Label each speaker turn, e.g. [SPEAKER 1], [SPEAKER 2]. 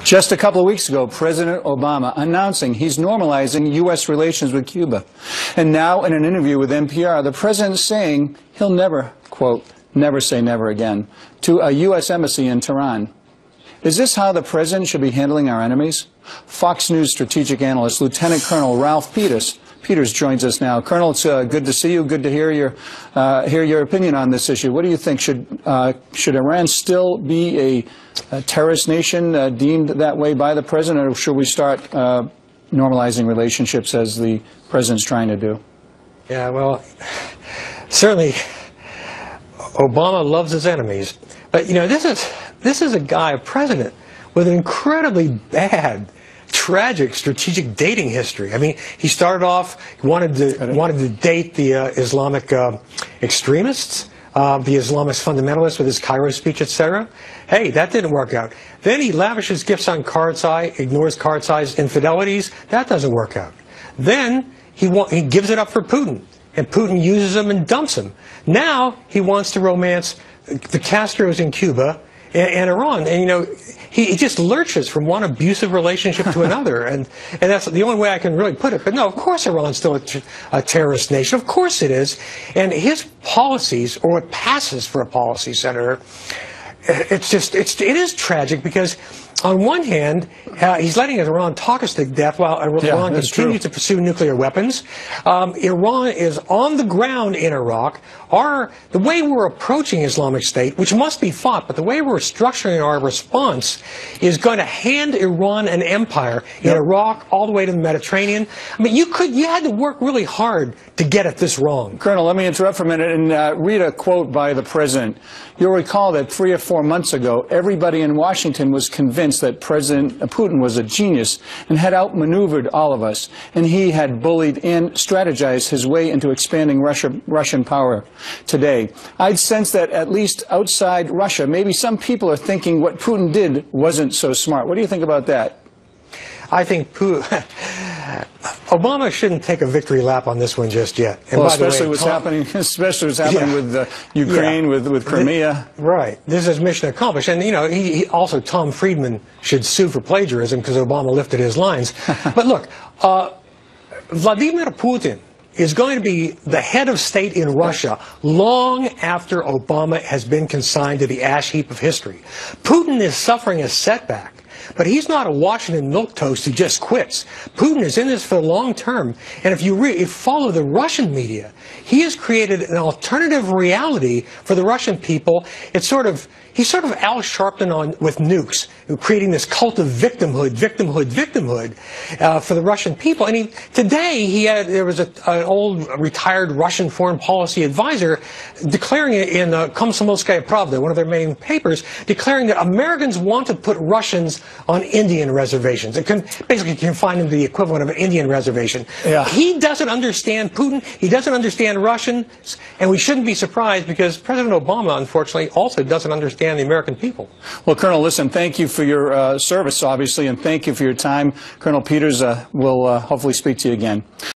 [SPEAKER 1] Just a couple of weeks ago, President Obama announcing he's normalizing U.S. relations with Cuba. And now, in an interview with NPR, the president's saying he'll never, quote, never say never again, to a U.S. embassy in Tehran. Is this how the president should be handling our enemies? Fox News strategic analyst Lieutenant Colonel Ralph Peters joins us now. Colonel, it's good to see you. Good to hear your opinion on this issue. What do you think? Should Iran still be a terrorist nation deemed that way by the president, or should we start normalizing relationships as the president's trying to do?
[SPEAKER 2] Yeah, well, certainly Obama loves his enemies, but you know this is a president with an incredibly bad, tragic strategic dating history. I mean, he started off, he wanted to date the Islamic extremists, the Islamist fundamentalists with his Cairo speech, etc. Hey, that didn't work out. Then he lavishes gifts on Karzai, ignores Karzai's infidelities. That doesn't work out. Then he gives it up for Putin, and Putin uses him and dumps him. Now he wants to romance the Castros in Cuba and Iran, and you know, he just lurches from one abusive relationship to another, and that's the only way I can really put it. But no, of course Iran's still a terrorist nation. Of course it is. And his policies, or what passes for a policy, Senator, it is tragic, because on one hand, he's letting Iran talk us to death while Iran continues to pursue nuclear weapons. Iran is on the ground in Iraq. The way we're approaching Islamic State, which must be fought, but the way we're structuring our response is going to hand Iran an empire in Iraq all the way to the Mediterranean. I mean, you had to work really hard to get it this wrong.
[SPEAKER 1] Colonel, let me interrupt for a minute and read a quote by the president. You'll recall that 3 or 4 months ago, everybody in Washington was convinced that President Putin was a genius and had outmaneuvered all of us, and he had bullied and strategized his way into expanding Russian power today. I'd sense that at least outside Russia, maybe some people are thinking what Putin did wasn't so smart. What do you think about that?
[SPEAKER 2] I think Obama shouldn't take a victory lap on this one just yet. And
[SPEAKER 1] well, especially what's happening with Ukraine, with Crimea.
[SPEAKER 2] Right. This is mission accomplished. And, you know, also Tom Friedman should sue for plagiarism because Obama lifted his lines. But look, Vladimir Putin is going to be the head of state in Russia long after Obama has been consigned to the ash heap of history. Putin is suffering a setback. But he's not a Washington milquetoast who just quits. Putin is in this for the long term. And if you follow the Russian media, he has created an alternative reality for the Russian people. He's sort of Al Sharpton with nukes, creating this cult of victimhood for the Russian people. And there was an old retired Russian foreign policy advisor declaring in Komsomolskaya Pravda, one of their main papers, declaring that Americans want to put Russians on Indian reservations. It basically confine them to the equivalent of an Indian reservation. Yeah. He doesn't understand Putin. He doesn't understand Russians, and we shouldn't be surprised because President Obama, unfortunately, also doesn't understand the American people.
[SPEAKER 1] Well, Colonel, listen, thank you for your service, obviously, and thank you for your time. Colonel Peters will hopefully speak to you again.